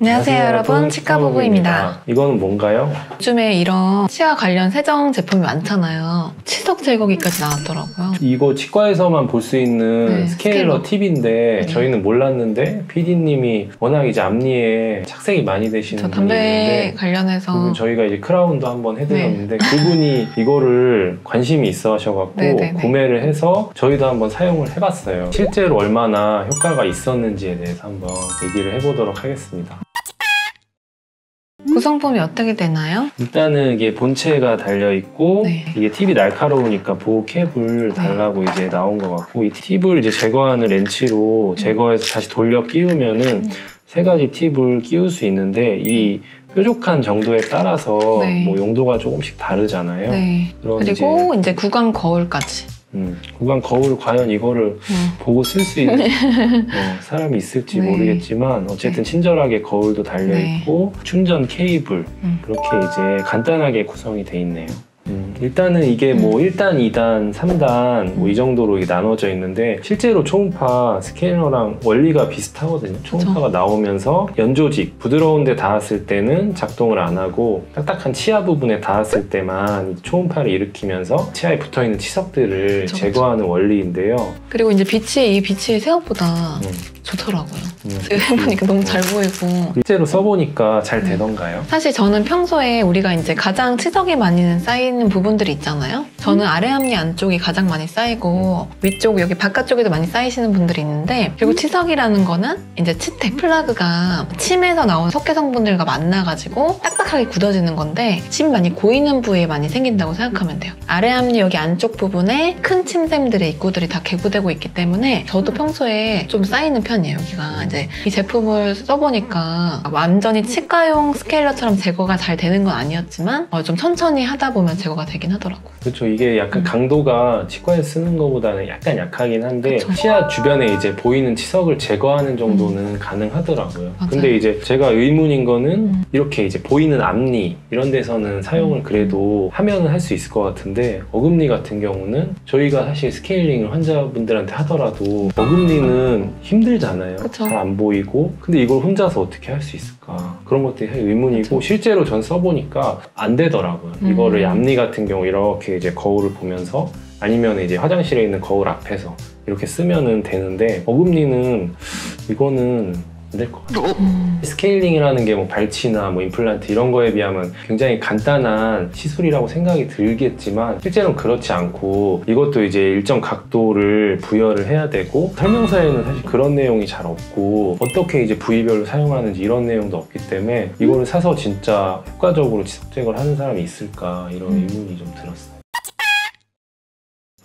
안녕하세요 여러분, 치과부부입니다. 이거는 뭔가요? 요즘에 이런 치아 관련 세정 제품이 많잖아요. 치석 제거기까지 나왔더라고요. 이거 치과에서만 볼 수 있는 스케일러 팁인데 저희는 몰랐는데 PD님이 워낙 이제 앞니에 착색이 많이 되시는 분이 담배 있는데 관련해서 저희가 이제 크라운도 한번 해드렸는데 그분이 이거를 관심이 있어 하셔갖고 구매를 해서 저희도 한번 사용을 해봤어요. 실제로 얼마나 효과가 있었는지에 대해서 한번 얘기를 해보도록 하겠습니다. 구성품이 어떻게 되나요? 일단은 이게 본체가 달려있고 이게 팁이 날카로우니까 보호 캡을 달라고 이제 나온 것 같고, 이 팁을 이제 제거하는 렌치로 제거해서 다시 돌려 끼우면은 세 가지 팁을 끼울 수 있는데 이 뾰족한 정도에 따라서 뭐 용도가 조금씩 다르잖아요. 그리고 이제 구강 거울까지. 구강 거울 과연 이거를 보고 쓸 수 있는 사람이 있을지 모르겠지만 어쨌든 친절하게 거울도 달려있고 충전 케이블 그렇게 이제 간단하게 구성이 돼 있네요. 일단은 이게 뭐 1단, 2단, 3단 뭐 이 정도로 나눠져 있는데 실제로 초음파 스캐너랑 원리가 비슷하거든요. 초음파가 나오면서 연조직, 부드러운 데 닿았을 때는 작동을 안 하고 딱딱한 치아 부분에 닿았을 때만 초음파를 일으키면서 치아에 붙어있는 치석들을 제거하는 원리인데요. 그리고 이제 이 빛이 생각보다 좋더라고요. 제가 해보니까 너무 잘 보이고. 실제로 써보니까 잘 되던가요? 사실 저는 평소에 우리가 이제 가장 치석이 많이 쌓이는 부분들이 있잖아요. 저는 아래 앞니 안쪽이 가장 많이 쌓이고 위쪽 여기 바깥쪽에도 많이 쌓이시는 분들이 있는데, 그리고 치석이라는 거는 이제 치태 플라그가 침에서 나온 석회 성분들과 만나가지고 딱딱하게 굳어지는 건데 침 많이 고이는 부위에 많이 생긴다고 생각하면 돼요. 아래 앞니 여기 안쪽 부분에 큰 침샘들의 입구들이 다 개구되고 있기 때문에 저도 평소에 좀 쌓이는 편이에요. 여기가 이제 이 제품을 써보니까 완전히 치과용 스케일러처럼 제거가 잘 되는 건 아니었지만 좀 천천히 하다 보면 제거가 되긴 하더라고요. 그렇죠. 이게 약간 강도가 치과에 쓰는 것보다는 약간 약하긴 한데 치아 주변에 이제 보이는 치석을 제거하는 정도는 가능하더라고요. 근데 이제 제가 의문인 거는 이렇게 이제 보이는 앞니 이런 데서는 사용을 그래도 하면은 할 수 있을 것 같은데, 어금니 같은 경우는 저희가 사실 스케일링을 환자분들한테 하더라도 어금니는 힘들잖아요. 잘 안 보이고. 근데 이걸 혼자서 어떻게 할 수 있을까? 그런 것들이 사실 의문이고 실제로 전 써보니까 안 되더라고요. 이거를 앞니 같은 경우 이렇게 이제 거울을 보면서 아니면 이제 화장실에 있는 거울 앞에서 이렇게 쓰면은 되는데 어금니는 이거는 안 될 것 같아요. 스케일링이라는 게 뭐 발치나 뭐 임플란트 이런 거에 비하면 굉장히 간단한 시술이라고 생각이 들겠지만 실제로는 그렇지 않고 이것도 이제 일정 각도를 부여를 해야 되고 설명서에는 사실 그런 내용이 잘 없고 어떻게 이제 부위별로 사용하는지 이런 내용도 없기 때문에 이거를 사서 진짜 효과적으로 치석 제거를 하는 사람이 있을까 이런 의문이 좀 들었어요.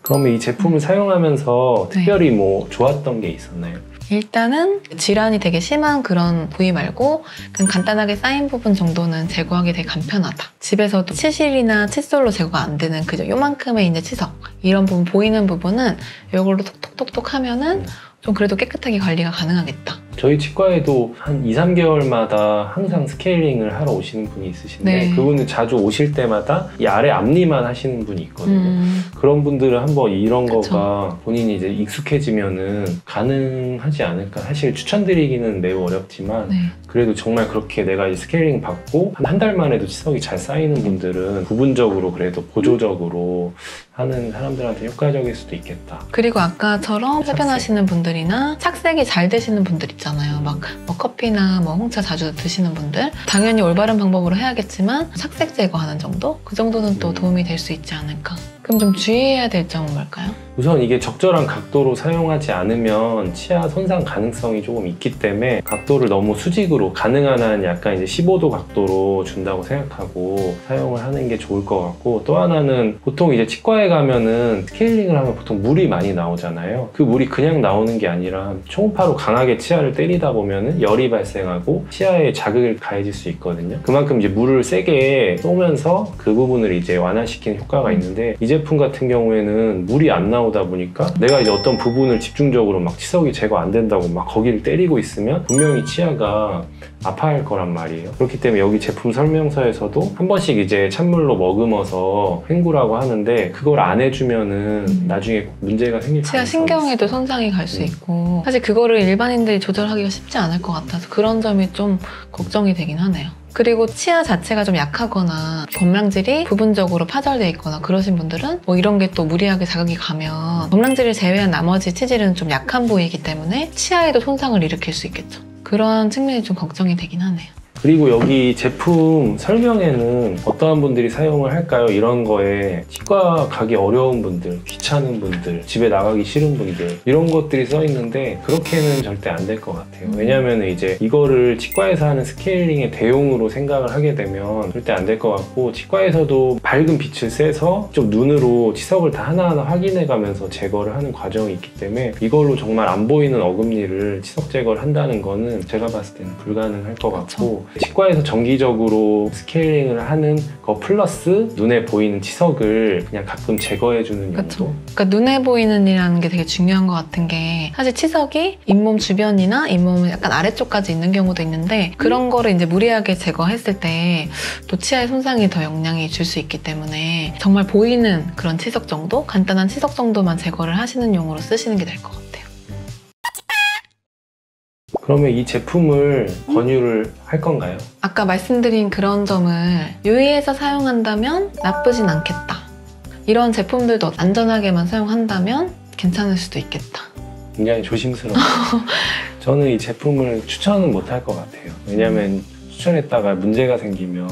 그러면 이 제품을 사용하면서 특별히 뭐 좋았던 게 있었나요? 일단은 질환이 되게 심한 그런 부위 말고 그냥 간단하게 쌓인 부분 정도는 제거하기 되게 간편하다. 집에서도 치실이나 칫솔로 제거가 안 되는 그저 요만큼의 이제 치석 이런 부분 보이는 부분은 이걸로 톡톡톡톡 하면은 좀 그래도 깨끗하게 관리가 가능하겠다. 저희 치과에도 한 2, 3개월마다 항상 스케일링을 하러 오시는 분이 있으신데 그분은 자주 오실 때마다 이 아래 앞니만 하시는 분이 있거든요. 그런 분들은 한번 이런 거가 본인이 이제 익숙해지면은 가능하지 않을까. 사실 추천드리기는 매우 어렵지만 그래도 정말 그렇게 내가 이제 스케일링 받고 한 달 만에도 치석이 잘 쌓이는 분들은 부분적으로 그래도 보조적으로 하는 사람들한테 효과적일 수도 있겠다. 그리고 아까처럼 흡연하시는 분들이나 착색이 잘 되시는 분들 있잖아요. 막 뭐 커피나 뭐 홍차 자주 드시는 분들 당연히 올바른 방법으로 해야겠지만 착색 제거하는 정도? 그 정도는 또 도움이 될 수 있지 않을까. 그럼 좀 주의해야 될 점은 뭘까요? 우선 이게 적절한 각도로 사용하지 않으면 치아 손상 가능성이 조금 있기 때문에 각도를 너무 수직으로 가능한 한 약간 이제 15도 각도로 준다고 생각하고 사용을 하는 게 좋을 것 같고, 또 하나는 보통 이제 치과에 가면은 스케일링을 하면 보통 물이 많이 나오잖아요. 그 물이 그냥 나오는 게 아니라 초음파로 강하게 치아를 때리다 보면은 열이 발생하고 치아에 자극을 가해질 수 있거든요. 그만큼 이제 물을 세게 쏘면서 그 부분을 이제 완화시키는 효과가 있는데 이제 제품 같은 경우에는 물이 안 나오다 보니까 내가 이제 어떤 부분을 집중적으로 막 치석이 제거 안 된다고 막 거기를 때리고 있으면 분명히 치아가 아파할 거란 말이에요. 그렇기 때문에 여기 제품 설명서에서도 한 번씩 이제 찬물로 머금어서 헹구라고 하는데 그걸 안 해주면은 나중에 문제가 생길 치아 가능성이 신경에도 있어요. 손상이 갈 수 있고 사실 그거를 일반인들이 조절하기가 쉽지 않을 것 같아서 그런 점이 좀 걱정이 되긴 하네요. 그리고 치아 자체가 좀 약하거나 검랑질이 부분적으로 파절돼 있거나 그러신 분들은 뭐 이런 게 또 무리하게 자극이 가면 검랑질을 제외한 나머지 치질은 좀 약한 부위이기 때문에 치아에도 손상을 일으킬 수 있겠죠. 그런 측면이 좀 걱정이 되긴 하네요. 그리고 여기 제품 설명에는 어떠한 분들이 사용을 할까요? 이런 거에 치과 가기 어려운 분들, 귀찮은 분들, 집에 나가기 싫은 분들 이런 것들이 써 있는데 그렇게는 절대 안 될 것 같아요. 왜냐면 이제 이거를 치과에서 하는 스케일링의 대용으로 생각을 하게 되면 절대 안 될 것 같고 치과에서도 밝은 빛을 쐬서 좀 눈으로 치석을 다 하나하나 확인해 가면서 제거를 하는 과정이 있기 때문에 이걸로 정말 안 보이는 어금니를 치석 제거를 한다는 거는 제가 봤을 때는 불가능할 것 같고 치과에서 정기적으로 스케일링을 하는 거 플러스 눈에 보이는 치석을 그냥 가끔 제거해주는 용도? 그쵸. 그러니까 눈에 보이는 이라는 게 되게 중요한 것 같은 게 사실 치석이 잇몸 주변이나 잇몸 약간 아래쪽까지 있는 경우도 있는데 그런 거를 이제 무리하게 제거했을 때 또 치아에 손상이 더 영향이 줄 수 있기 때문에 정말 보이는 그런 치석 정도? 간단한 치석 정도만 제거를 하시는 용으로 쓰시는 게 될 것 같아요. 그러면 이 제품을 권유를 할 건가요? 아까 말씀드린 그런 점을 유의해서 사용한다면 나쁘진 않겠다. 이런 제품들도 안전하게만 사용한다면 괜찮을 수도 있겠다. 굉장히 조심스러워요. 저는 이 제품을 추천은 못 할 것 같아요. 왜냐하면 추천했다가 문제가 생기면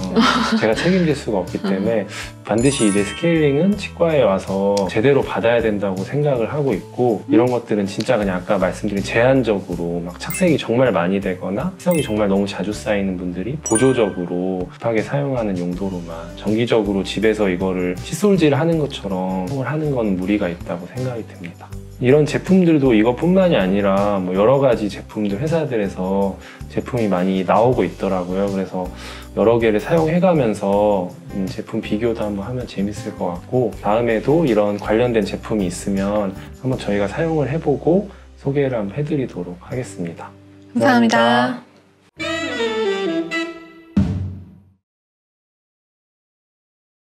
제가 책임질 수가 없기 때문에 반드시 이제 스케일링은 치과에 와서 제대로 받아야 된다고 생각을 하고 있고 이런 것들은 진짜 그냥 아까 말씀드린 제한적으로 막 착색이 정말 많이 되거나 치석이 정말 너무 자주 쌓이는 분들이 보조적으로 급하게 사용하는 용도로만 정기적으로 집에서 이거를 칫솔질 하는 것처럼 사용을 하는 건 무리가 있다고 생각이 듭니다. 이런 제품들도 이것뿐만이 아니라 뭐 여러 가지 제품들 회사들에서 제품이 많이 나오고 있더라고요. 그래서 여러 개를 사용해가면서 제품 비교도 한번 하면 재밌을 것 같고 다음에도 이런 관련된 제품이 있으면 한번 저희가 사용을 해보고 소개를 한번 해드리도록 하겠습니다. 감사합니다.